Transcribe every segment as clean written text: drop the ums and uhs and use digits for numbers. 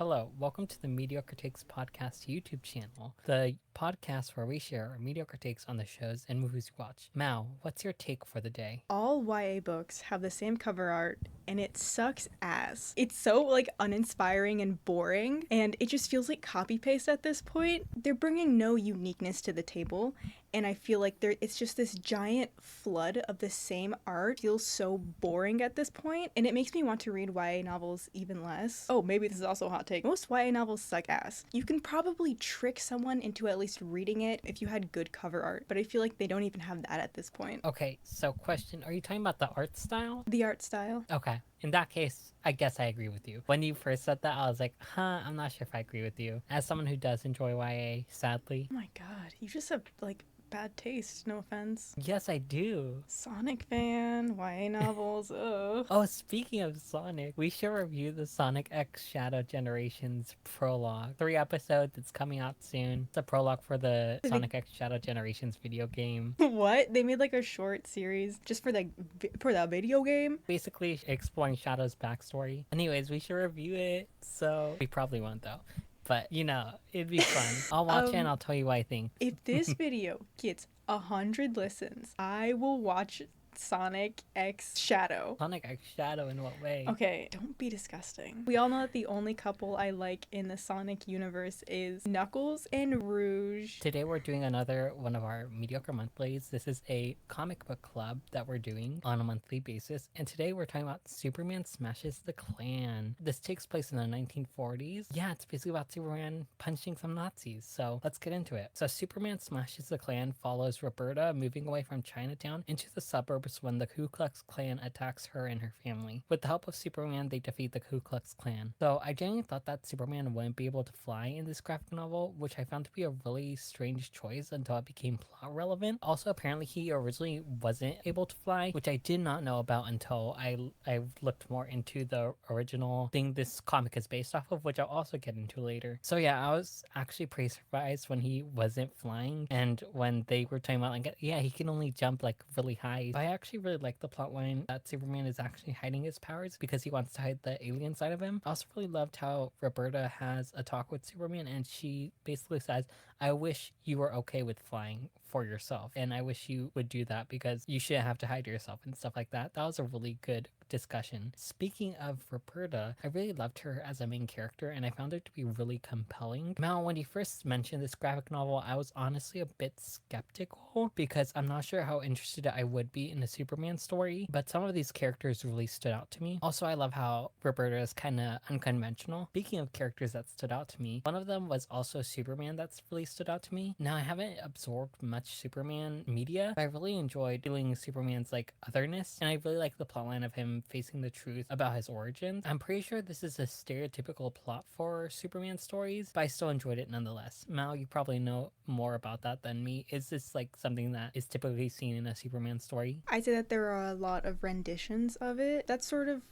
Hello, welcome to the Mediocre Takes podcast YouTube channel, the podcast where we share our mediocre takes on the shows and movies we watch. Mal, what's your take for the day? All YA books have the same cover art and it sucks ass. It's so uninspiring and boring and it just feels like copy paste at this point. They're bringing no uniqueness to the table and I feel like it's just this giant flood of the same art. It feels so boring at this point and it makes me want to read YA novels even less. Oh, maybe this is also a hot take. Most YA novels suck ass. You can probably trick someone into at least reading it if you had good cover art, but I feel like they don't even have that at this point. Okay, so question, are you talking about the art style? The art style. Okay, in that case, I guess I agree with you. When you first said that, I was like, I'm not sure if I agree with you. As someone who does enjoy YA, sadly. Oh my god, you just have bad taste, no offense. Yes, I do. Sonic fan, YA novels, ugh. Oh, speaking of Sonic, we should review the Sonic X Shadow Generations prologue. 3 episodes, it's coming out soon. It's a prologue for the Sonic X Shadow Generations video game. What? They made a short series just for the video game? Basically exploring Shadow's backstory. Anyways, we should review it, so we probably won't though. But, it'd be fun. I'll watch it and I'll tell you what I think. If this video gets 100 listens, I will watch Sonic X Shadow. Sonic X Shadow in what way? Okay, don't be disgusting. We all know that the only couple I like in the Sonic universe is Knuckles and Rouge. Today we're doing another one of our mediocre monthlies. This is a comic book club that we're doing on a monthly basis. And today we're talking about Superman Smashes the Klan. This takes place in the 1940s. Yeah, it's basically about Superman punching some Nazis. So let's get into it. So Superman Smashes the Klan follows Roberta moving away from Chinatown into the suburbs when the Ku Klux Klan attacks her and her family. With the help of Superman, they defeat the Ku Klux Klan. So I genuinely thought that Superman wouldn't be able to fly in this graphic novel, which I found to be a really strange choice until it became plot relevant. Also, apparently he originally wasn't able to fly, which I did not know about until I looked more into the original thing this comic is based off of, which I'll also get into later. So yeah, I was actually pretty surprised when he wasn't flying, and when they were talking about he can only jump really high. I actually really like the plotline that Superman is actually hiding his powers because he wants to hide the alien side of him. I also really loved how Roberta has a talk with Superman and she basically says, I wish you were okay with flying for yourself, and I wish you would do that because you shouldn't have to hide yourself and stuff like that. That was a really good discussion. Speaking of Roberta, I really loved her as a main character and I found her to be really compelling. Mal, when you first mentioned this graphic novel, I was honestly a bit skeptical because I'm not sure how interested I would be in a Superman story, but some of these characters really stood out to me. Also, I love how Roberta is kind of unconventional. Speaking of characters that stood out to me, one of them was also Superman that's really stood out to me. Now, I haven't absorbed much Superman media, but I really enjoyed feeling Superman's otherness, and I really like the plotline of him facing the truth about his origins. I'm pretty sure this is a stereotypical plot for Superman stories, but I still enjoyed it nonetheless. Mal, you probably know more about that than me. Is this something that is typically seen in a Superman story? I'd say that there are a lot of renditions of it. That's sort of,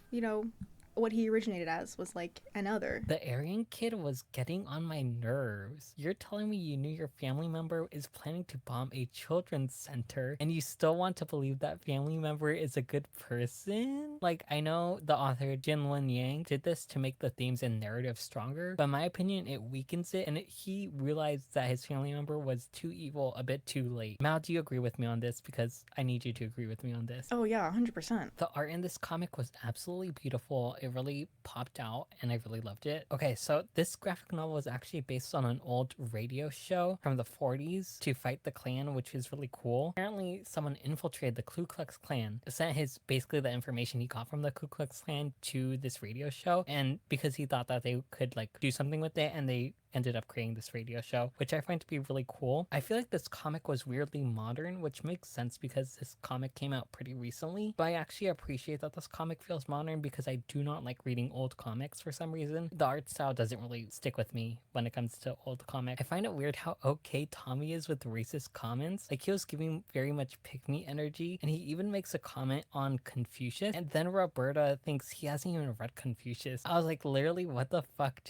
what he originated as was another. The Aryan kid was getting on my nerves. You're telling me you knew your family member is planning to bomb a children's center and you still want to believe that family member is a good person? I know the author Jin Lin Yang did this to make the themes and narrative stronger, but in my opinion it weakens it, and he realized that his family member was too evil a bit too late. Mal, do you agree with me on this? Because I need you to agree with me on this. Oh yeah, 100%. The art in this comic was absolutely beautiful. It really popped out and I really loved it. Okay, so this graphic novel is actually based on an old radio show from the 40s to fight the Klan, which is really cool. Apparently someone infiltrated the Ku Klux Klan, sent basically the information he got from the Ku Klux Klan to this radio show, and because he thought that they could do something with it, and they ended up creating this radio show, which I find to be really cool. I feel like this comic was weirdly modern, which makes sense because this comic came out pretty recently, but I actually appreciate that this comic feels modern because I do not like reading old comics for some reason. The art style doesn't really stick with me when it comes to old comics. I find it weird how okay Tommy is with racist comments. He was giving very much pick-me energy, and he even makes a comment on Confucius, and then Roberta thinks he hasn't even read Confucius. I was like, literally, what the fuck,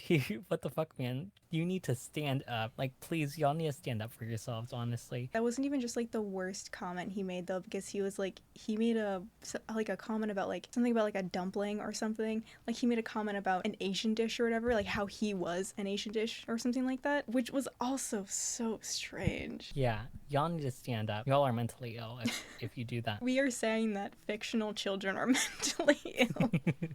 what the fuck, man? You need to stand up. Please, y'all need to stand up for yourselves, honestly. That wasn't even just the worst comment he made though, because he made a comment about something about a dumpling or something, something. Like he made a comment about an Asian dish or whatever, like how he was an Asian dish or something like that, which was also so strange. Yeah, y'all need to stand up. Y'all are mentally ill if you do that. We are saying that fictional children are mentally ill.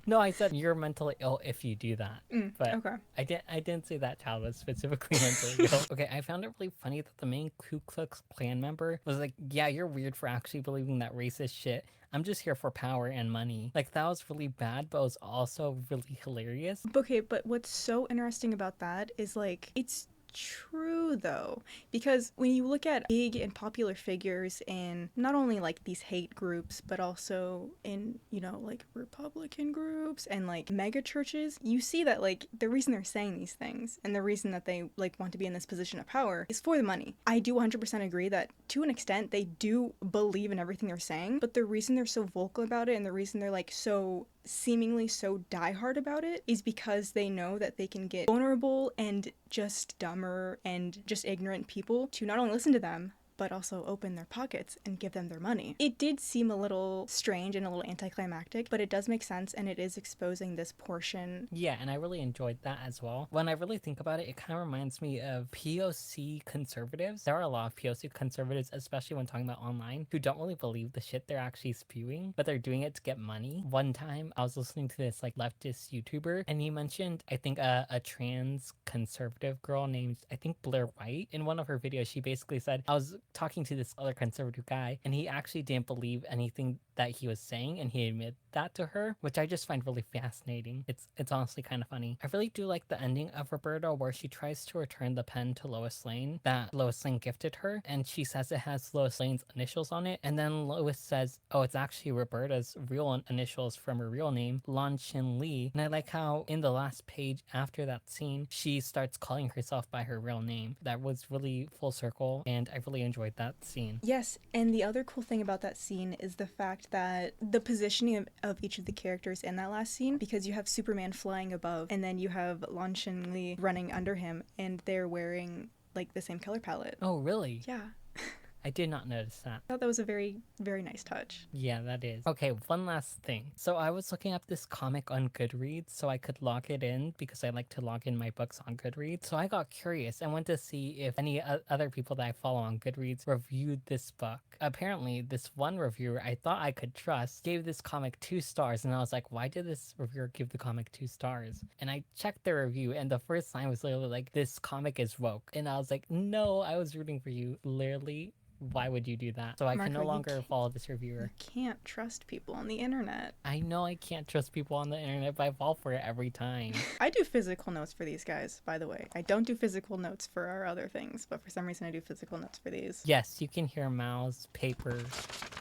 No, I said you're mentally ill if you do that. But Okay. I didn't say that child was specifically mentally ill. Okay, I found it really funny that the main Ku Klux Klan member was like, yeah, you're weird for actually believing that racist shit. I'm just here for power and money. Like, that was really bad, but it was also really hilarious. Okay, but what's so interesting about that is like it's true though, because when you look at big and popular figures in not only like these hate groups but also in, you know, like Republican groups and like mega churches, you see that like the reason they're saying these things and the reason that they like want to be in this position of power is for the money. I do 100% agree that to an extent they do believe in everything they're saying, but the reason they're so vocal about it and the reason they're like so seemingly so diehard about it is because they know that they can get vulnerable and just dumber and just ignorant people to not only listen to them but also open their pockets and give them their money. It did seem a little strange and a little anticlimactic, but it does make sense and it is exposing this portion. Yeah, and I really enjoyed that as well. When I really think about it, it kind of reminds me of POC conservatives. There are a lot of POC conservatives, especially when talking about online, who don't really believe the shit they're actually spewing, but they're doing it to get money. One time, I was listening to this like leftist YouTuber, and he mentioned, I think, a trans conservative girl named, I think, Blair White. In one of her videos, she basically said, I was talking to this other conservative guy, and he actually didn't believe anything that he was saying, and he admitted that to her, which I just find really fascinating. It's honestly kind of funny. I really do like the ending of Roberta where she tries to return the pen to Lois Lane that Lois Lane gifted her, and she says it has Lois Lane's initials on it, and then Lois says, oh, it's actually Roberta's real initials from her real name, Lon Chin Lee. And I like how in the last page after that scene, she starts calling herself by her real name. That was really full circle, and I really enjoyed that scene. Yes, and the other cool thing about that scene is the fact that the positioning of each of the characters in that last scene, because you have Superman flying above and then you have Lon Shin Lee running under him and they're wearing like the same color palette. Oh, really? Yeah. I did not notice that. I thought that was a very, very nice touch. Yeah, that is. Okay, one last thing. So I was looking up this comic on Goodreads so I could log it in because I like to log in my books on Goodreads. So I got curious and went to see if any other people that I follow on Goodreads reviewed this book. Apparently, this one reviewer I thought I could trust gave this comic 2 stars, and I was like, why did this reviewer give the comic 2 stars? And I checked the review, and the first line was literally like, this comic is woke. And I was like, no, I was rooting for you. Literally, why would you do that? So I can no longer follow this reviewer. You can't trust people on the internet. I know I can't trust people on the internet, but I fall for it every time. I do physical notes for these guys, by the way. I don't do physical notes for our other things, but for some reason I do physical notes for these. Yes, you can hear Mao's paper.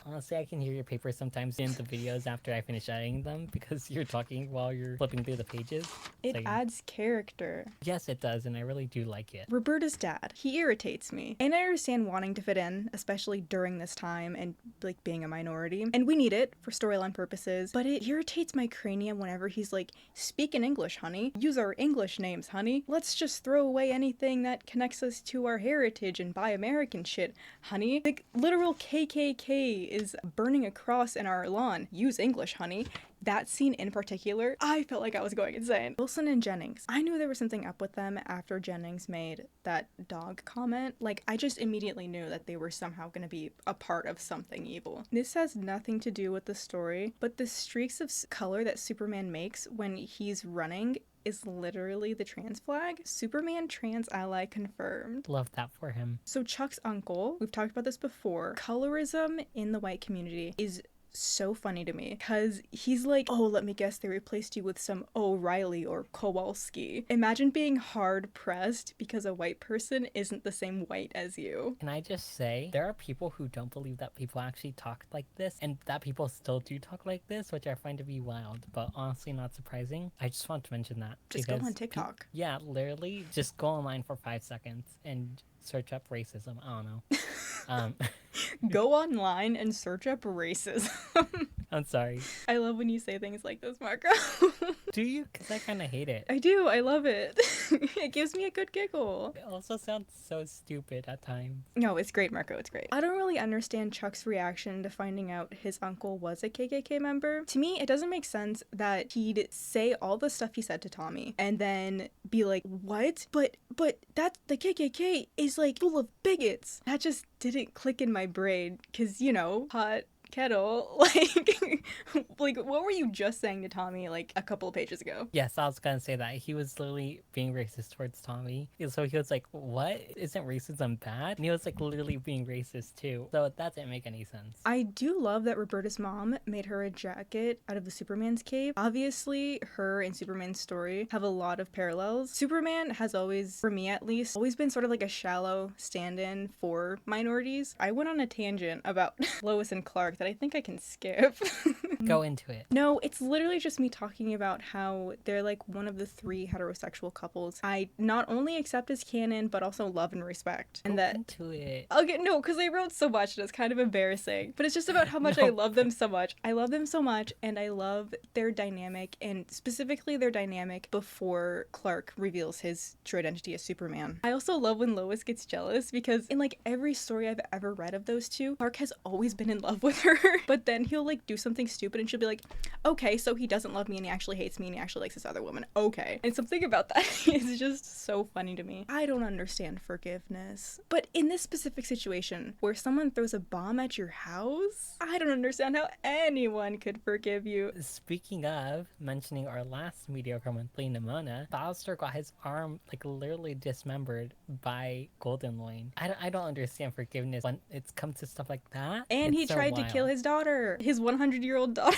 Honestly, I can hear your paper sometimes in the videos after I finish editing them because you're talking while you're flipping through the pages. It adds character. Yes, it does, and I really do like it. Roberta's dad, he irritates me. And I understand wanting to fit in, especially during this time and like being a minority. And we need it for storyline purposes, but it irritates my cranium whenever he's like, speak in English, honey. Use our English names, honey. Let's just throw away anything that connects us to our heritage and buy American shit, honey. Like, literal KKK is burning a cross in our lawn. Use English, honey. That scene in particular, I felt like I was going insane. Wilson and Jennings, I knew there was something up with them after Jennings made that dog comment. Like, I just immediately knew that they were somehow going to be a part of something evil. This has nothing to do with the story, but the streaks of color that Superman makes when he's running is literally the trans flag. Superman trans ally confirmed. Love that for him. So Chuck's uncle, we've talked about this before, colorism in the white community is so funny to me because he's like, oh, let me guess, they replaced you with some O'Reilly or Kowalski. Imagine being hard pressed because a white person isn't the same white as you. Can I just say, there are people who don't believe that people actually talk like this, and that people still do talk like this, which I find to be wild, but honestly not surprising. I just want to mention that. Just go on TikTok. Yeah, literally, just go online for 5 seconds and search up racism. I don't know. Um, Go online and search up racism. I'm sorry. I love when you say things like this, Marco. Do you? Because I kind of hate it. I do. I love it. It gives me a good giggle. It also sounds so stupid at times. No, it's great, Marco. It's great. I don't really understand Chuck's reaction to finding out his uncle was a KKK member. To me, it doesn't make sense that he'd say all the stuff he said to Tommy and then be like, "What? But that the KKK is like full of bigots." That just didn't click in my brain because, you know, hot kettle. Like what were you just saying to Tommy like a couple of pages ago? Yes, I was gonna say that. He was literally being racist towards Tommy. And so he was like, what? Isn't racism bad? And he was like literally being racist too. So that didn't make any sense. I do love that Roberta's mom made her a jacket out of the Superman's cape. Obviously, her and Superman's story have a lot of parallels. Superman has always, for me at least, always been sort of like a shallow stand-in for minorities. I went on a tangent about Lois and Clark that I think I can skip. Go into it. No, it's literally just me talking about how they're like one of the 3 heterosexual couples I not only accept as canon, but also love and respect. And Go that into it. Okay, no, because I wrote so much and it's kind of embarrassing. But it's just about how much I love them so much. I love them so much, and I love their dynamic, and specifically their dynamic before Clark reveals his true identity as Superman. I also love when Lois gets jealous because in like every story I've ever read of those two, Clark has always been in love with her. But then he'll like do something stupid and she'll be like, okay, so he doesn't love me and he actually hates me and he actually likes this other woman. Okay. And something about that is just so funny to me. I don't understand forgiveness. But in this specific situation where someone throws a bomb at your house, I don't understand how anyone could forgive you. Speaking of mentioning our last mediocre monthly, Nimona, Bowser got his arm like literally dismembered by Golden Loin. I don't understand forgiveness when it's come to stuff like that. And he It's so tried to kill wild. his daughter, his 100-year-old daughter.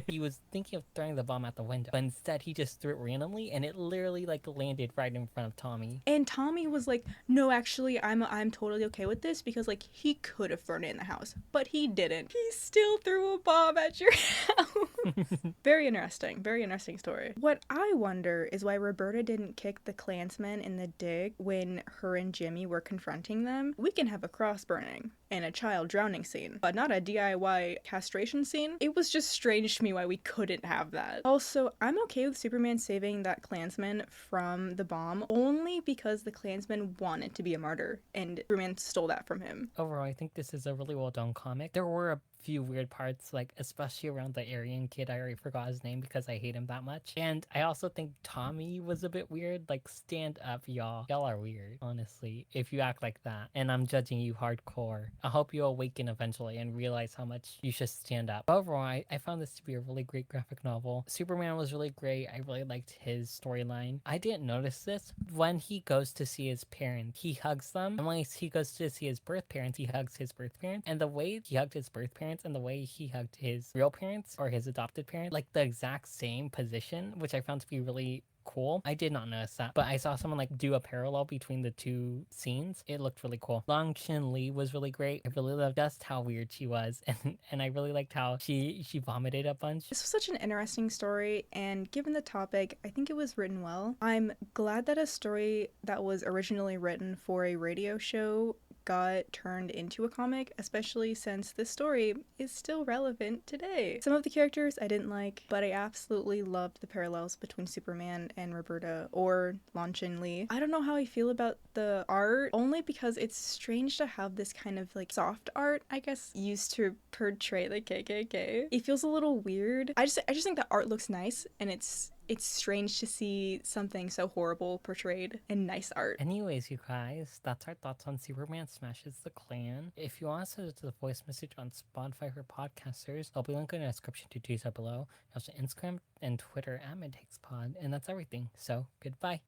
He was thinking of throwing the bomb out the window, but instead he just threw it randomly and it literally like landed right in front of Tommy. And Tommy was like, "No, actually, I'm totally okay with this because like he could have thrown it in the house, but he didn't. He still threw a bomb at your house." Very interesting story. What I wonder is why Roberta didn't kick the Klansmen in the dig when her and Jimmy were confronting them. We can have a cross burning and a child drowning scene, but not a DIY castration scene. It was just strange to me why we couldn't have that. Also, I'm okay with Superman saving that Klansman from the bomb only because the Klansman wanted to be a martyr and Superman stole that from him. Overall, I think this is a really well done comic. There were a few weird parts, like especially around the Aryan kid. I already forgot his name because I hate him that much. And I also think Tommy was a bit weird. Like, stand up, y'all. Y'all are weird, honestly, if you act like that. And I'm judging you hardcore. I hope you awaken eventually and realize how much you should stand up. Overall, I found this to be a really great graphic novel. Superman was really great. I really liked his storyline. I didn't notice this. When he goes to see his parents, he hugs them. And when he goes to see his birth parents, he hugs his birth parents. And the way he hugged his birth parents and the way he hugged his real parents or his adopted parents, like the exact same position, which I found to be really cool. I did not notice that, but I saw someone like do a parallel between the two scenes. It looked really cool. Long Chin Lee was really great. I really loved just how weird she was, and I really liked how she vomited a bunch. This was such an interesting story, and given the topic, I think it was written well. I'm glad that a story that was originally written for a radio show got turned into a comic, especially since this story is still relevant today. Some of the characters I didn't like, but I absolutely loved the parallels between Superman and Roberta or Lanchin Lee. I don't know how I feel about the art, only because it's strange to have this kind of like soft art, I guess, used to portray the KKK. It feels a little weird. I just think the art looks nice, and it's strange to see something so horrible portrayed in nice art. Anyways, you guys, that's our thoughts on Superman Smashes the Klan. If you want to send it to the voice message on Spotify for podcasters, I'll be linking in the description to do so below. Also Instagram and Twitter at MidTakesPod, and that's everything. So, goodbye.